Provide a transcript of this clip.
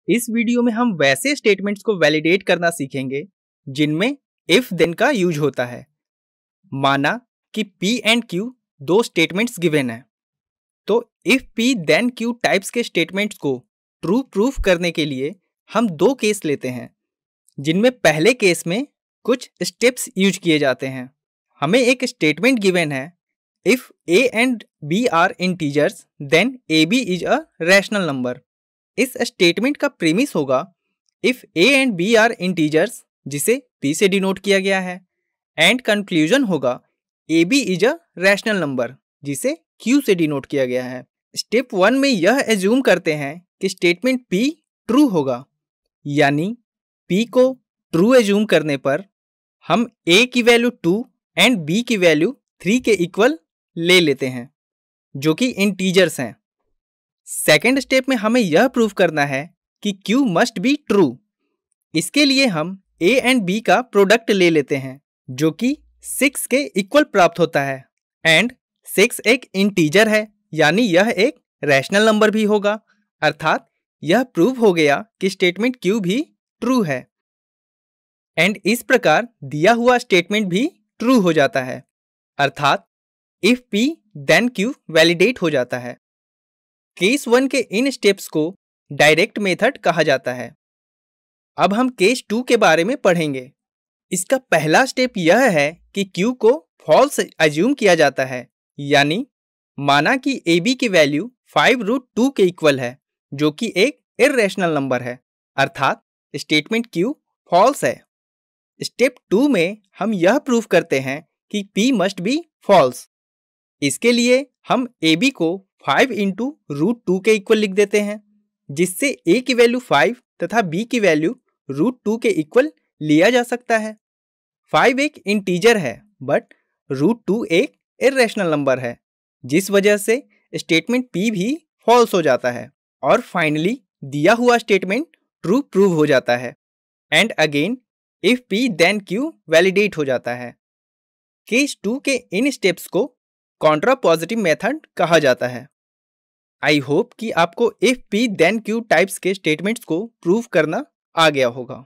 इस वीडियो में हम वैसे स्टेटमेंट्स को वैलिडेट करना सीखेंगे जिनमें इफ देन का यूज होता है। माना कि P एंड Q दो स्टेटमेंट्स गिवन है, तो if P then Q types के स्टेटमेंट्स को ट्रू प्रूफ करने के लिए हम दो केस लेते हैं, जिनमें पहले केस में कुछ स्टेप्स यूज किए जाते हैं। हमें एक स्टेटमेंट गिवन है, if A and B are integers then AB is a rational number. इस स्टेटमेंट का प्रीमिस होगा if A and B are integers, जिसे P से डिनोट किया गया है, एंड कंक्लूजन होगा AB is a rational number, जिसे Q से डिनोट किया गया है। स्टेप 1 में यह एज्यूम करते हैं कि स्टेटमेंट P ट्रू होगा, यानी P को ट्रू एज्यूम करने पर हम A की वैल्यू 2 एंड B की वैल्यू 3 के इक्वल ले लेते हैं, जो कि इंटीजर्स हैं। सेकेंड स्टेप में हमें यह प्रूव करना है कि Q मस्ट बी ट्रू। इसके लिए हम A एंड B का प्रोडक्ट ले लेते हैं, जो कि 6 के इक्वल प्राप्त होता है, एंड 6 एक इंटीजर है, यानी यह एक रैशनल नंबर भी होगा। अर्थात यह प्रूव हो गया कि स्टेटमेंट Q भी ट्रू है, एंड इस प्रकार दिया हुआ स्टेटमेंट भी ट्रू हो जाता है। अर्थात if P then Q validate हो जाता है। केस 1 के इन स्टेप्स को डायरेक्ट मेथड कहा जाता है। अब हम केस 2 के बारे में पढ़ेंगे। इसका पहला स्टेप यह है कि Q को फॉल्स एज्यूम किया जाता है, यानी माना कि AB की वैल्यू 5√2 के इक्वल है, जो कि एक इर्रेशनल नंबर है। अर्थात स्टेटमेंट Q फॉल्स है। स्टेप 2 में हम यह प्रूव करते हैं कि P मस्ट बी फॉल्स। इसके लिए हम AB को 5 इंटू √2 के इक्वल लिख देते हैं, जिससे A की वैल्यू 5 तथा B की वैल्यू √2 के इक्वल लिया जा सकता है। 5 एक इंटीजर है, बट √2 एक इर्रेशनल नंबर है, जिस वजह से स्टेटमेंट P भी फॉल्स हो जाता है। और फाइनली दिया हुआ स्टेटमेंट ट्रू प्रूव हो जाता है, and again if P then Q validate हो जाता है। केस 2 के इन स्टेप्स को कॉन्ट्रा पॉजिटिव मेथड कहा जाता है। आई होप कि आपको if P then Q types के स्टेटमेंट्स को प्रूव करना आ गया होगा।